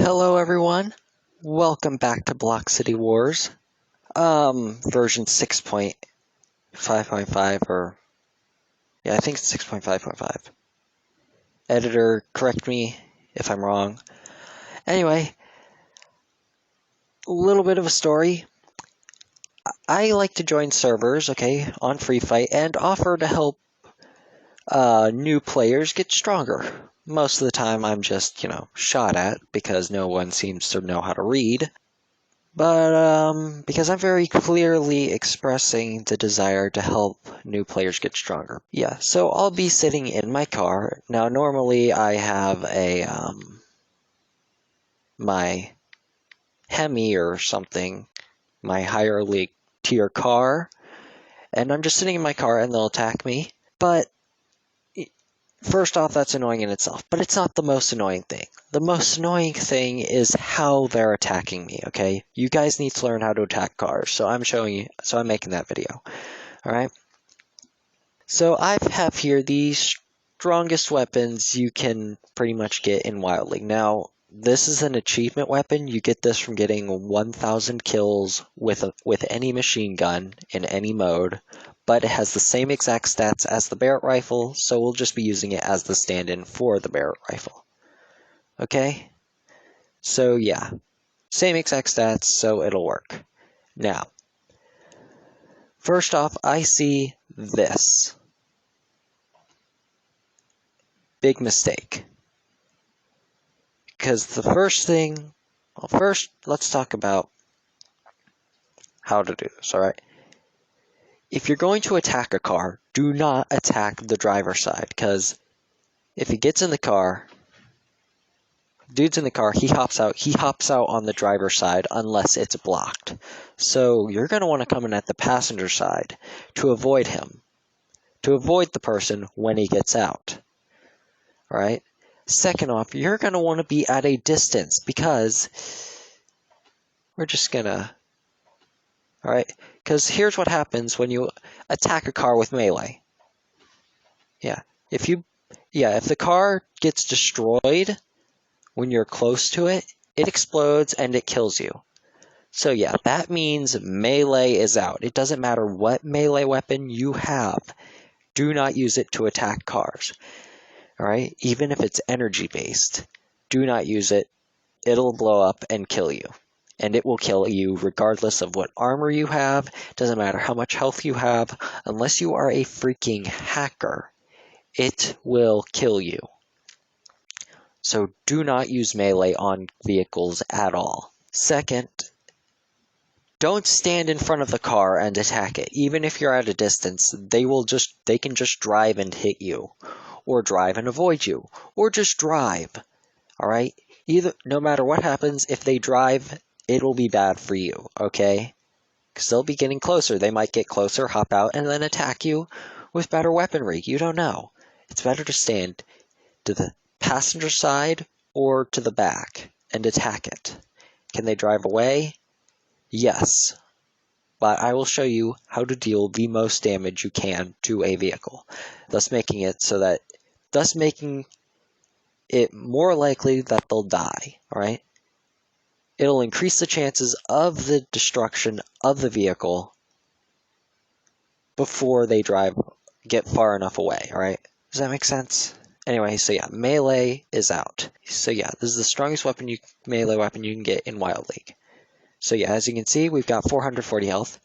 Hello everyone, welcome back to Block City Wars, version 6.5.5 I think it's 6.5.5. Editor, correct me if I'm wrong. Anyway, a little bit of a story. I like to join servers, okay, on Free Fight and offer to help new players get stronger. Most of the time I'm just, shot at because no one seems to know how to read. But because I'm very clearly expressing the desire to help new players get stronger. Yeah, so I'll be sitting in my car. Now, normally I have my Hemi or something, my higher league tier car, and I'm just sitting in my car and they'll attack me. But first off, that's annoying in itself, but it's not the most annoying thing. The most annoying thing is how they're attacking me, okay? You guys need to learn how to attack cars, so I'm making that video, alright? So I have here the strongest weapons you can pretty much get in Wild League. Now, this is an achievement weapon. You get this from getting 1,000 kills with any machine gun in any mode, but it has the same exact stats as the Barrett rifle, so we'll just be using it as the stand-in for the Barrett rifle. Okay? So yeah, same exact stats, so it'll work. Now, first off, I see this. Big mistake. Because the first thing, first let's talk about how to do this, alright? If you're going to attack a car, do not attack the driver's side, because if he gets in the car, dude's in the car, he hops out on the driver's side unless it's blocked. So you're going to want to come in at the passenger side to avoid him, to avoid the person when he gets out, alright? Second off, you're going to want to be at a distance because we're just going to, alright? Because here's what happens when you attack a car with melee. If the car gets destroyed when you're close to it, it explodes and it kills you. So yeah, that means melee is out. It doesn't matter what melee weapon you have. Do not use it to attack cars. Alright? Even if it's energy based, do not use it. It'll blow up and kill you. And it will kill you regardless of what armor you have. Doesn't matter how much health you have. Unless you are a freaking hacker, it will kill you. So do not use melee on vehicles at all. Second, don't stand in front of the car and attack it. Even if you're at a distance, they can just drive and hit you. Or drive and avoid you. Or just drive. Alright? No matter what happens, if they drive, it'll be bad for you, okay? Because they'll be getting closer. They might get closer, hop out, and then attack you with better weaponry. You don't know. It's better to stand to the passenger side or to the back and attack it. Can they drive away? Yes. But I will show you how to deal the most damage you can to a vehicle, thus making it more likely that they'll die, alright? It'll increase the chances of the destruction of the vehicle before they get far enough away, alright? Does that make sense? Anyway, so yeah, melee is out. So yeah, this is the strongest melee weapon you can get in Wild League. So yeah, as you can see, we've got 440 health.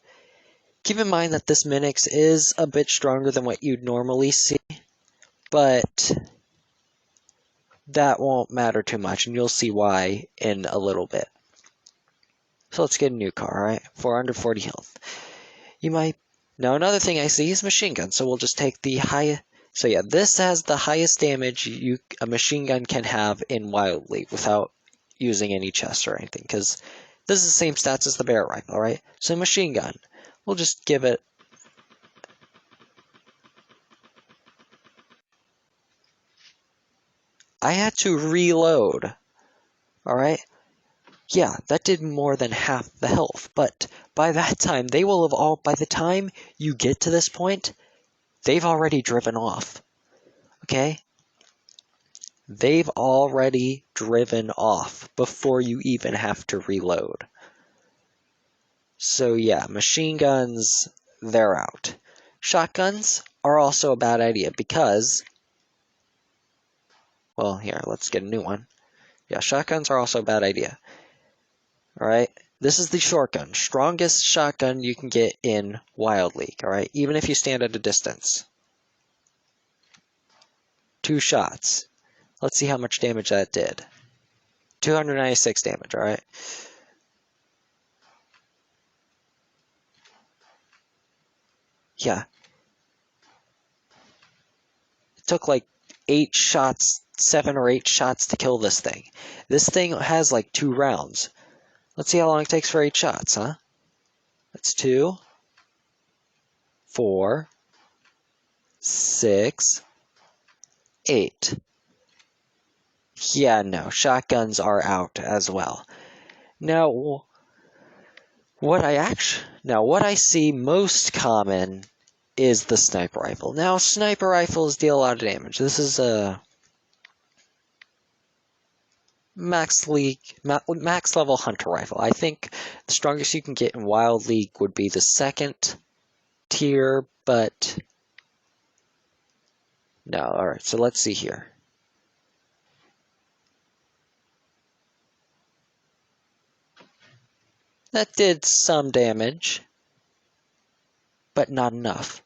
Keep in mind that this Minix is a bit stronger than what you'd normally see, but that won't matter too much, and you'll see why in a little bit. So let's get a new car, alright? 440 health. Now another thing I see is machine gun, so we'll just take the highest. So yeah, this has the highest damage a machine gun can have in Wild League without using any chests or anything, because this is the same stats as the Barrett rifle, alright? So machine gun, we'll just give it. I had to reload, alright? Yeah, that did more than half the health, but by that time, by the time you get to this point, they've already driven off, okay? they've already driven off before you even have to reload. So yeah, machine guns, they're out. Shotguns are also a bad idea because, well, here, let's get a new one. Yeah, shotguns are also a bad idea. Alright, this is the shotgun. Strongest shotgun you can get in Wild League, alright? Even if you stand at a distance. 2 shots. Let's see how much damage that did. 296 damage, alright? Yeah. It took like 8 shots, 7 or 8 shots to kill this thing. This thing has like 2 rounds. Let's see how long it takes for 8 shots, huh? That's 2, 4, 6, 8. Yeah, no, shotguns are out as well. Now, what I see most common is the sniper rifle. Now, sniper rifles deal a lot of damage. This is a max level hunter rifle. I think the strongest you can get in Wild League would be the 2nd tier, but no. All right, so let's see here. That did some damage, but not enough.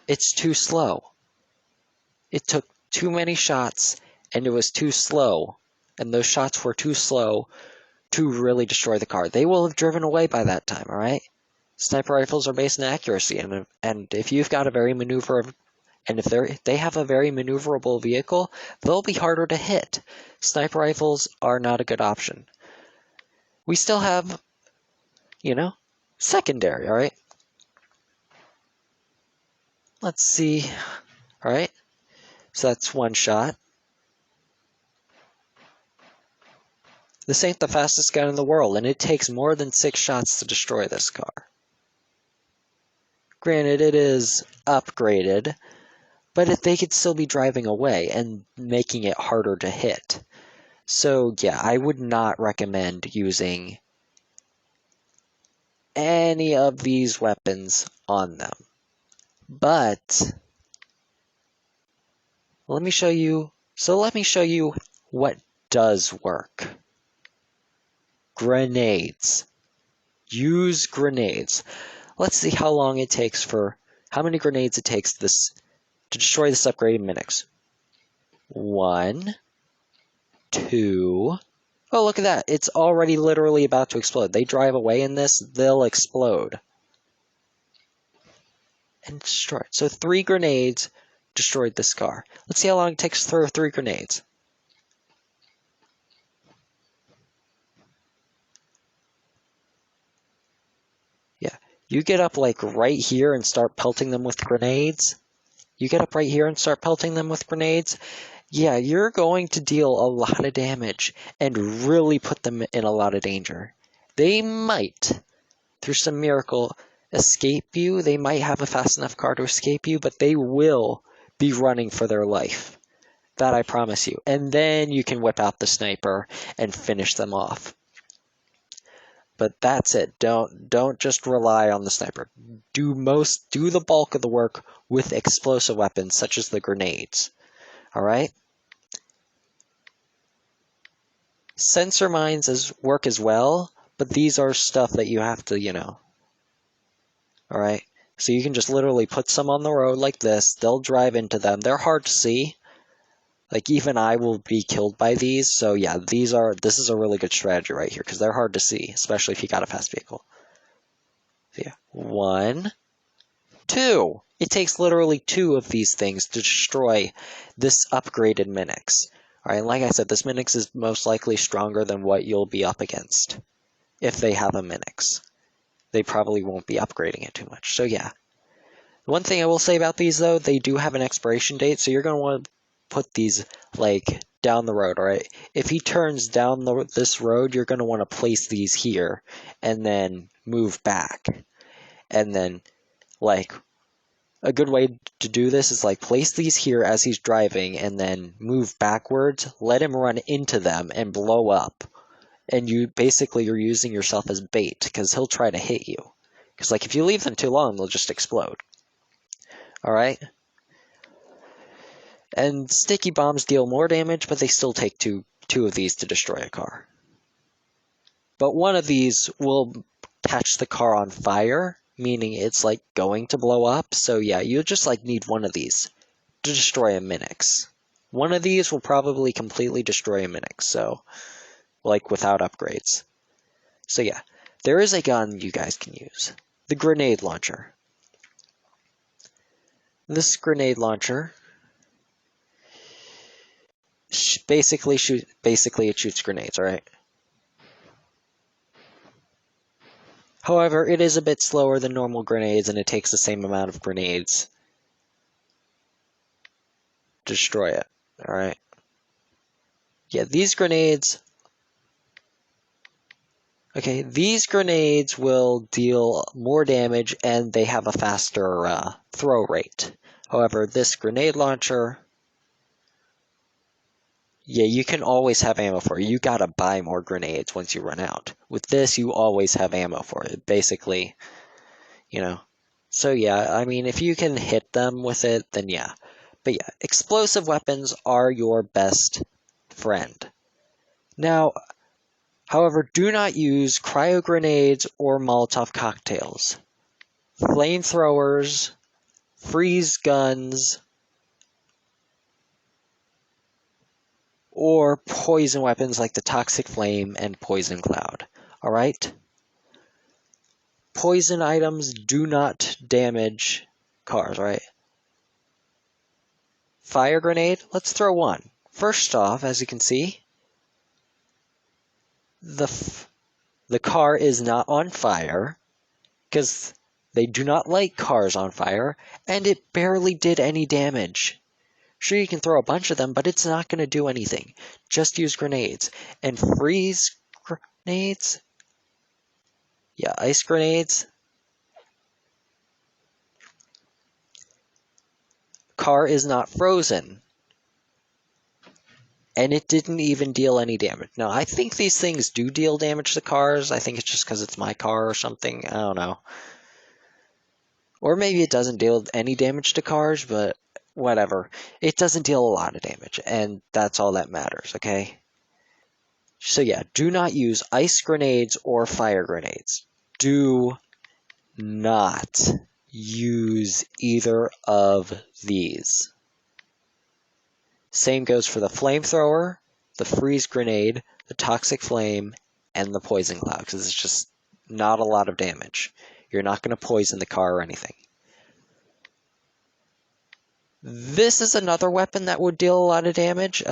It's too slow. It took too many shots, and it was too slow. And those shots were too slow to really destroy the car. They will have driven away by that time, alright? Sniper rifles are based on accuracy, and if you've got a very if they have a very maneuverable vehicle, they'll be harder to hit. Sniper rifles are not a good option. We still have, secondary, alright? Let's see. Alright, so that's 1 shot. This ain't the fastest gun in the world, and it takes more than 6 shots to destroy this car. Granted, it is upgraded, but they could still be driving away and making it harder to hit. So yeah, I would not recommend using any of these weapons on them. But let me show you what does work. Grenades. Use grenades. Let's see how many grenades it takes to destroy this upgraded Minix. 1, 2. Oh, look at that. It's already literally about to explode. They drive away in this, they'll explode. And destroy it. So 3 grenades destroyed this car. Let's see how long it takes to throw 3 grenades. Yeah. You get up like right here and start pelting them with grenades. Yeah, you're going to deal a lot of damage and really put them in a lot of danger. They might, through some miracle, escape you. They might have a fast enough car to escape you, but they will be running for their life. That I promise you. And then you can whip out the sniper and finish them off. But that's it. Don't just rely on the sniper. Do the bulk of the work with explosive weapons such as the grenades. All right? Sensor mines work as well, but these are stuff that you have to, all right? So you can just literally put some on the road like this. They'll drive into them. They're hard to see. Like, even I will be killed by these. So yeah, this is a really good strategy right here because they're hard to see, especially if you got a fast vehicle. So yeah, 1, 2. It takes literally 2 of these things to destroy this upgraded Minix. Alright, and like I said, this Minix is most likely stronger than what you'll be up against if they have a Minix. They probably won't be upgrading it too much. So yeah. One thing I will say about these, though, they do have an expiration date, so you're going to want to put these, like, down the road, alright? If he turns down this road, you're going to want to place these here, and then move back. And then, like, a good way to do this is like place these here as he's driving and then move backwards, let him run into them and blow up. And you basically you're using yourself as bait because he'll try to hit you. Because like if you leave them too long, they'll just explode. All right. And sticky bombs deal more damage, but they still take two of these to destroy a car. But one of these will catch the car on fire, meaning it's like going to blow up. So yeah, you just like need one of these to destroy a Minix. One of these will probably completely destroy a Minix, so like without upgrades. So yeah, there is a gun you guys can use. The grenade launcher. This grenade launcher basically it shoots grenades, alright? However, it is a bit slower than normal grenades and it takes the same amount of grenades to destroy it, alright? Yeah, these grenades will deal more damage and they have a faster throw rate. However, this grenade launcher, yeah, you can always have ammo for it. You gotta buy more grenades once you run out. With this, you always have ammo for it, basically, you know. So yeah, I mean, if you can hit them with it, then yeah. But yeah, explosive weapons are your best friend. Now, however, do not use cryo grenades or Molotov cocktails. Flamethrowers, freeze guns, or poison weapons like the toxic flame and poison cloud. Alright? Poison items do not damage cars, right? Fire grenade, let's throw one. First off, as you can see, the car is not on fire because they do not like cars on fire, and it barely did any damage. Sure, you can throw a bunch of them, but it's not going to do anything. Just use grenades. And freeze grenades? Yeah, ice grenades. Car is not frozen. And it didn't even deal any damage. Now, I think these things do deal damage to cars. I think it's just because it's my car or something. I don't know. Or maybe it doesn't deal any damage to cars, but whatever. It doesn't deal a lot of damage, and that's all that matters, okay? So yeah, do not use ice grenades or fire grenades. Do not use either of these. Same goes for the flamethrower, the freeze grenade, the toxic flame, and the poison cloud, because it's just not a lot of damage. You're not going to poison the car or anything. This is another weapon that would deal a lot of damage.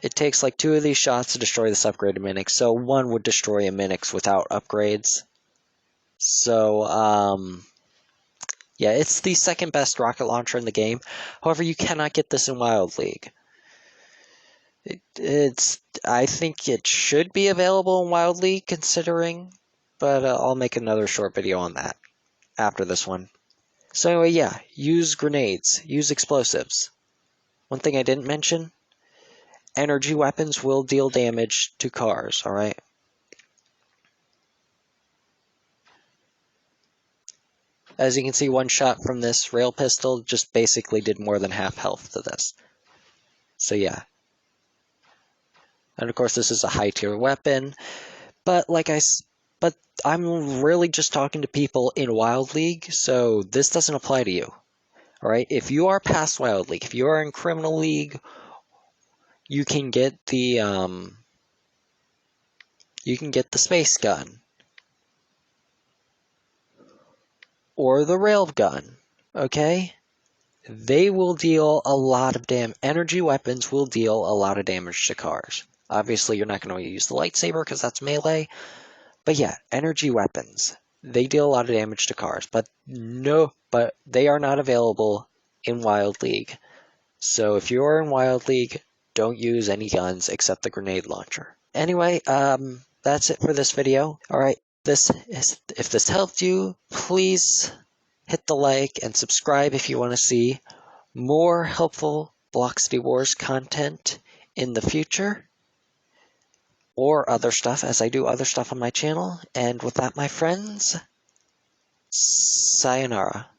It takes like 2 of these shots to destroy this upgraded Minix, so 1 would destroy a Minix without upgrades. So, yeah, it's the second best rocket launcher in the game. However, you cannot get this in Wild League. I think it should be available in Wild League, considering, but I'll make another short video on that after this one. So anyway, yeah, use grenades, use explosives. One thing I didn't mention, energy weapons will deal damage to cars, alright? As you can see, one shot from this rail pistol just basically did more than half health to this. So yeah. And of course this is a high tier weapon, but but I'm really just talking to people in Wild League, so this doesn't apply to you. Alright, if you are past Wild League, if you are in Criminal League, you can get the space gun. Or the railgun, okay? They will deal a lot of damage. Energy weapons will deal a lot of damage to cars. Obviously, you're not going to use the lightsaber because that's melee. But yeah, energy weapons. They deal a lot of damage to cars. But they are not available in Wild League. So if you're in Wild League, don't use any guns except the grenade launcher. Anyway, that's it for this video. Alright, if this helped you, please hit the like and subscribe if you want to see more helpful Block City Wars content in the future, or other stuff, as I do other stuff on my channel. And with that, my friends, sayonara.